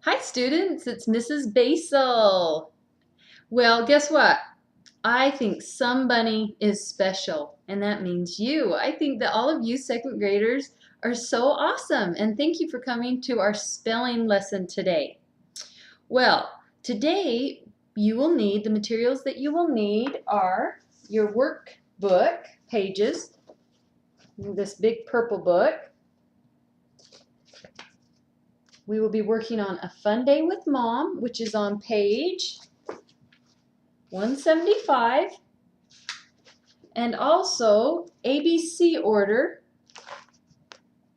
Hi students, it's Mrs. Basil. Well, guess what? I think somebody is special, and that means you. I think that all of you second graders are so awesome, and thank you for coming to our spelling lesson today. Well, today you will need, the materials that you will need are your workbook pages, this big purple book. We will be working on A Fun Day with Mom, which is on page 175, and also ABC order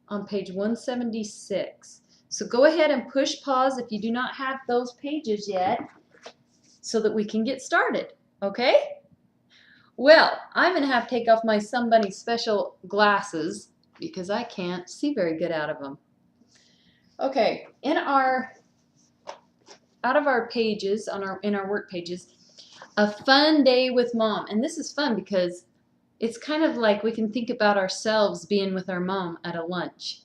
on page 176. So go ahead and push pause if you do not have those pages yet so that we can get started, okay? Well, I'm going to have to take off my Somebody Special glasses because I can't see very good out of them. Okay, out of our pages, in our work pages, A Fun Day with Mom. And this is fun because it's kind of like we can think about ourselves being with our mom at a lunch.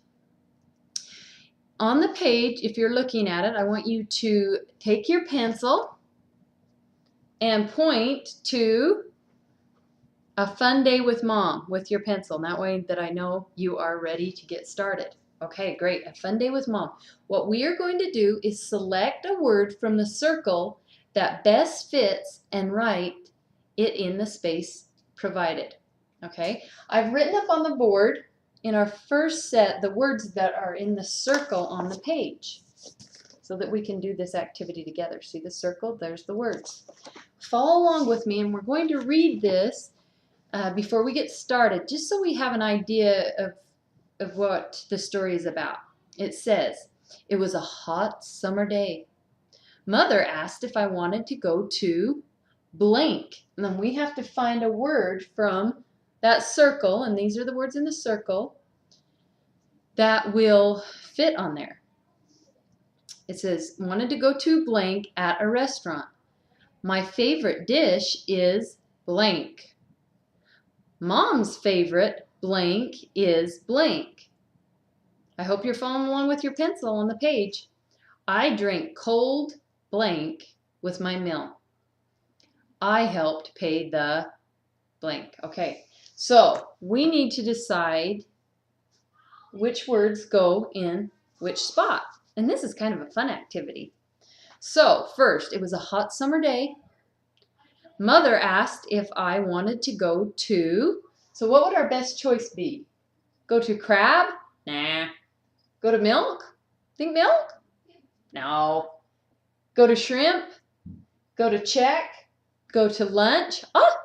On the page, if you're looking at it, I want you to take your pencil and point to A Fun Day with Mom with your pencil. That way that I know you are ready to get started. Okay, great. A Fun Day with Mom. What we are going to do is select a word from the circle that best fits and write it in the space provided. Okay, I've written up on the board in our first set the words that are in the circle on the page so that we can do this activity together. See the circle? There's the words. Follow along with me, and we're going to read this before we get started, just so we have an idea of what the story is about. It says, it was a hot summer day. Mother asked if I wanted to go to blank. And then we have to find a word from that circle, and these are the words in the circle, that will fit on there. It says, wanted to go to blank at a restaurant. My favorite dish is blank. Mom's favorite blank is blank. I hope you're following along with your pencil on the page. I drank cold blank with my meal. I helped pay the blank. Okay, so we need to decide which words go in which spot. And this is kind of a fun activity. So first, it was a hot summer day. Mother asked if I wanted to go to, so what would our best choice be? Go to crab? Nah. Go to milk? Think milk? No. Go to shrimp? Go to check? Go to lunch? Oh,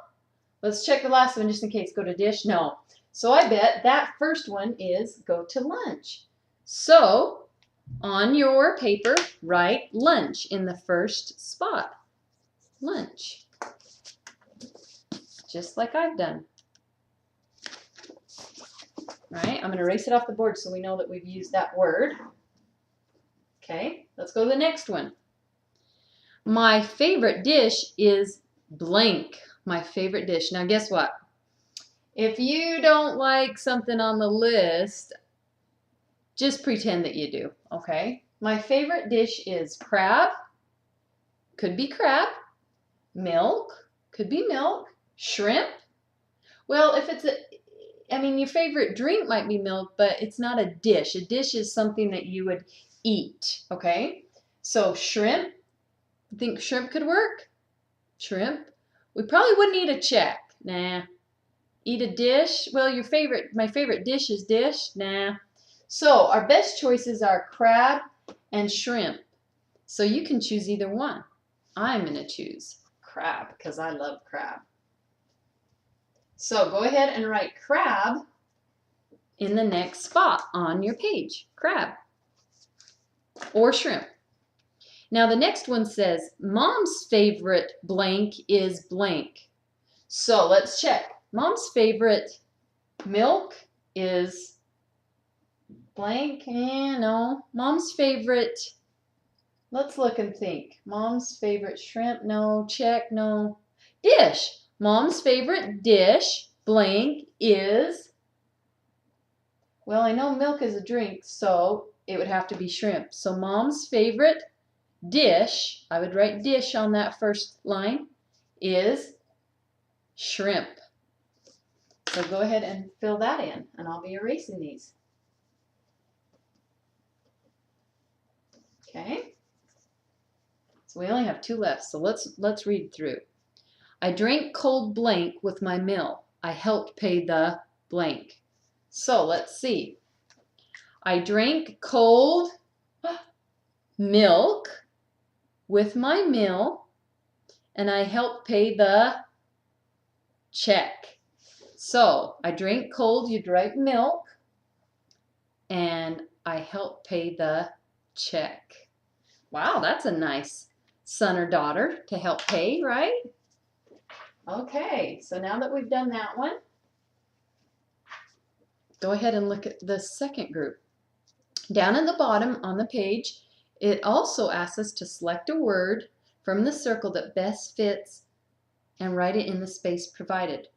let's check the last one just in case. Go to dish? No. So I bet that first one is go to lunch. So on your paper, write lunch in the first spot. Lunch. Just like I've done. All right, I'm going to erase it off the board so we know that we've used that word. Okay, let's go to the next one. My favorite dish is blank. My favorite dish. Now guess what? If you don't like something on the list, just pretend that you do, okay? My favorite dish is crab. Could be crab. Milk. Could be milk. Shrimp. Well, if it's your favorite drink might be milk, but it's not a dish. A dish is something that you would eat, okay? So shrimp. Think shrimp could work? Shrimp. We probably wouldn't eat a check. Nah. Eat a dish? Well, my favorite dish is dish? Nah. So our best choices are crab and shrimp. So you can choose either one. I'm going to choose crab because I love crab. So go ahead and write crab in the next spot on your page. Crab or shrimp. Now the next one says, Mom's favorite blank is blank. So let's check. Mom's favorite milk is blank. No. Mom's favorite, let's look and think. Mom's favorite shrimp, no. Check, no. Dish. Mom's favorite dish, blank, is, well, I know milk is a drink, so it would have to be shrimp. So Mom's favorite dish, I would write dish on that first line, is shrimp. So go ahead and fill that in, and I'll be erasing these. Okay. So we only have 2 left, so let's read through. I drank cold blank with my meal. I helped pay the blank. So let's see. I drank cold milk with my meal, and I helped pay the check. So I drank cold, you'd write milk, and I helped pay the check. Wow, that's a nice son or daughter to help pay, right? Okay, so now that we've done that one, go ahead and look at the second group. Down at the bottom on the page, it also asks us to select a word from the circle that best fits and write it in the space provided.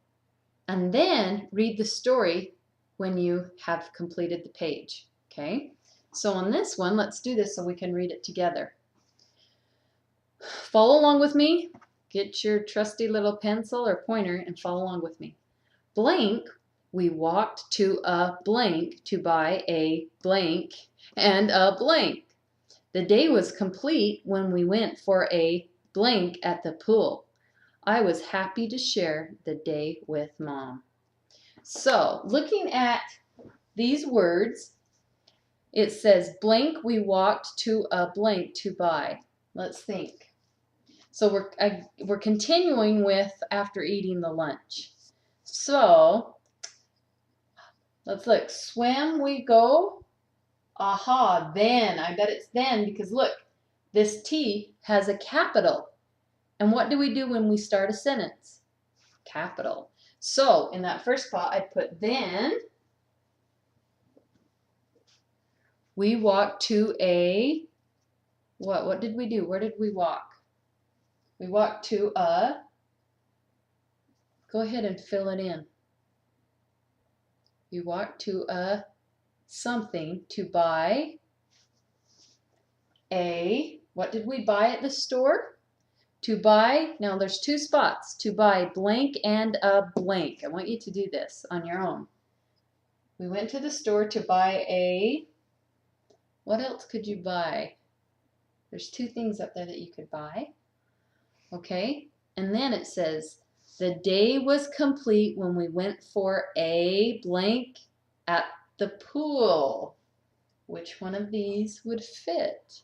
And then read the story when you have completed the page. Okay? So on this one, let's do this so we can read it together. Follow along with me. Get your trusty little pencil or pointer and follow along with me. Blank, we walked to a blank to buy a blank and a blank. The day was complete when we went for a blank at the pool. I was happy to share the day with Mom. So, looking at these words, it says blank, we walked to a blank to buy. Let's think. So we're continuing with after eating the lunch. So let's look. Swim we go. Aha, then. I bet it's then because look, this T has a capital. And what do we do when we start a sentence? Capital. So in that first spot, I'd put then. We walked to a, what did we do? Where did we walk? We walked to a, go ahead and fill it in. We walked to a something to buy a, what did we buy at the store? To buy, now there's 2 spots, to buy blank and a blank. I want you to do this on your own. We went to the store to buy a, what else could you buy? There's 2 things up there that you could buy. Okay, and then it says, the day was complete when we went for a blank at the pool. Which one of these would fit?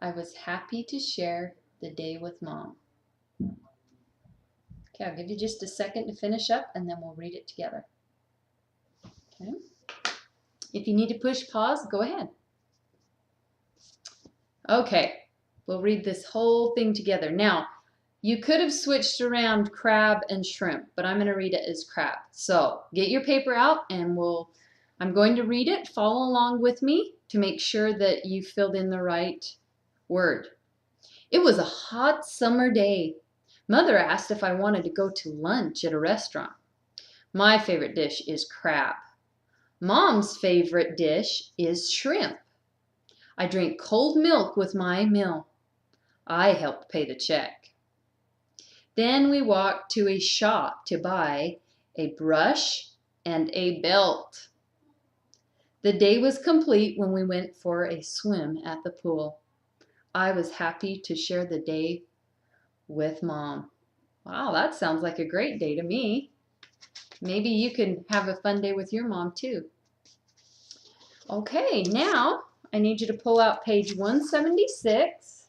I was happy to share the day with Mom. Okay, I'll give you just a second to finish up and then we'll read it together. Okay. If you need to push pause, go ahead. Okay, we'll read this whole thing together. Now, you could have switched around crab and shrimp, but I'm going to read it as crab. So get your paper out and I'm going to read it. Follow along with me to make sure that you filled in the right word. It was a hot summer day. Mother asked if I wanted to go to lunch at a restaurant. My favorite dish is crab. Mom's favorite dish is shrimp. I drink cold milk with my meal. I helped pay the check. Then we walked to a shop to buy a brush and a belt. The day was complete when we went for a swim at the pool. I was happy to share the day with Mom. Wow, that sounds like a great day to me. Maybe you can have a fun day with your mom too. Okay, now I need you to pull out page 176.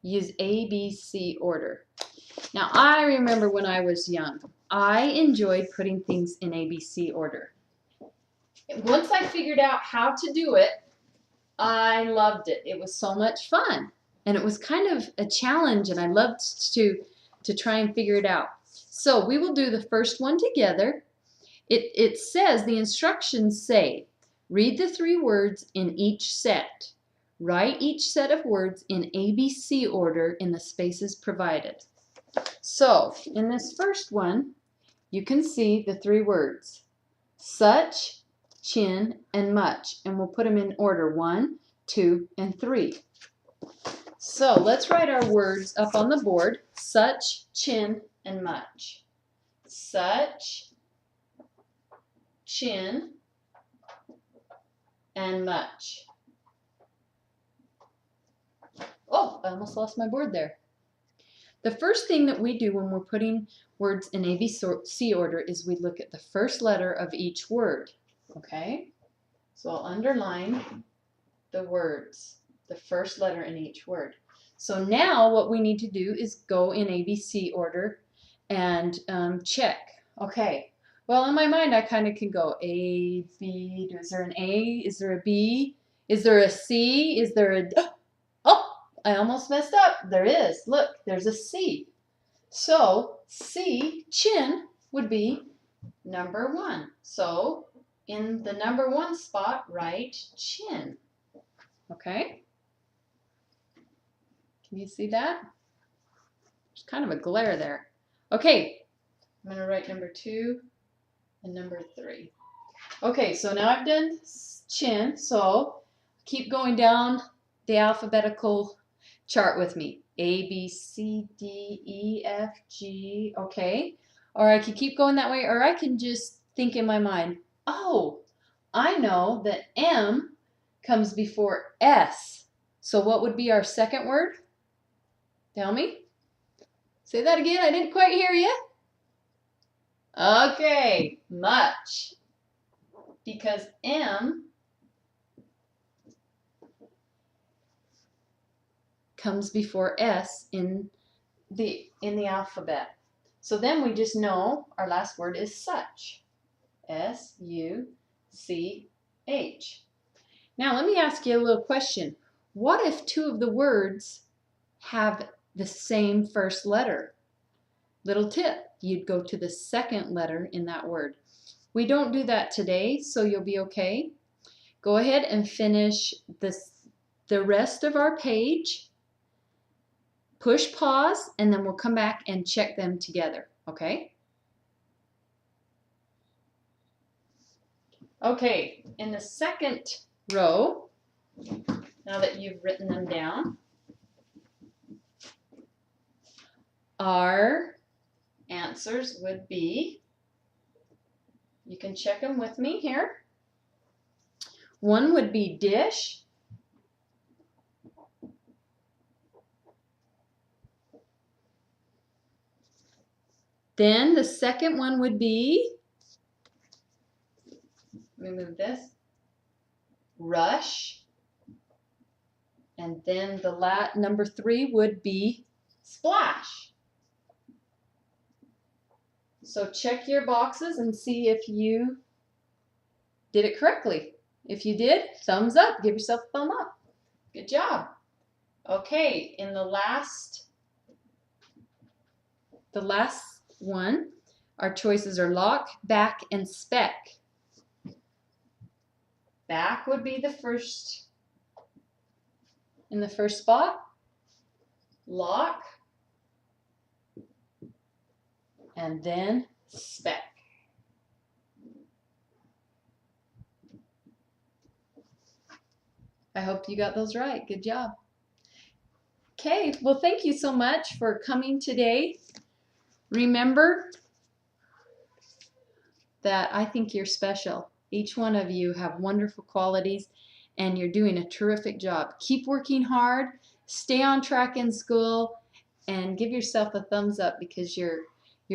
Use ABC order. Now I remember when I was young, I enjoyed putting things in ABC order. Once I figured out how to do it, I loved it. It was so much fun. And it was kind of a challenge, and I loved to try and figure it out. So we will do the first one together. It says, the instructions say, read the 3 words in each set. Write each set of words in ABC order in the spaces provided. So in this first one, you can see the 3 words. Such, chin, and much. And we'll put them in order, 1, 2, and 3. So let's write our words up on the board. Such, chin, and much. Such, chin, and much. Oh, I almost lost my board there. The first thing that we do when we're putting words in ABC order is we look at the first letter of each word. Okay? So I'll underline the words, the first letter in each word. So now what we need to do is go in ABC order and check. Okay. Well, in my mind, I kind of can go A, B. Is there an A? Is there a B? Is there a C? Is there a... Oh, I almost messed up. There is. Look, there's a C. So C, chin, would be number 1. So in the number 1 spot, write chin. Okay? Can you see that? There's kind of a glare there. Okay, I'm going to write number 2 and number 3. Okay, so now I've done chin, so keep going down the alphabetical chart with me. A, B, C, D, E, F, G, okay? Or I could keep going that way, or I can just think in my mind, oh, I know that M comes before S. So what would be our second word? Tell me. Say that again, I didn't quite hear you. Okay, much. Because M comes before S in the alphabet. So then we just know our last word is such. S-U-C-H. Now let me ask you a little question. What if 2 of the words have the same first letter? Little tip, you'd go to the second letter in that word. We don't do that today, so you'll be okay. Go ahead and finish the rest of our page. Push pause, and then we'll come back and check them together, okay? Okay, in the second row, now that you've written them down, our answers would be, you can check them with me here. 1 would be dish. Then the second one would be, let me move this, rush. And then the number 3 would be splash. So check your boxes and see if you did it correctly. If you did, thumbs up. Give yourself a thumb up. Good job. Okay, in the last one, our choices are lock, back, and speck. Back would be the first, in the first spot. Lock, and then speck. I hope you got those right. Good job. Okay, well, thank you so much for coming today. Remember that I think you're special. Each one of you have wonderful qualities, and you're doing a terrific job. Keep working hard, stay on track in school, and give yourself a thumbs up because you're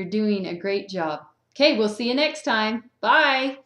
doing a great job. Okay, we'll see you next time. Bye.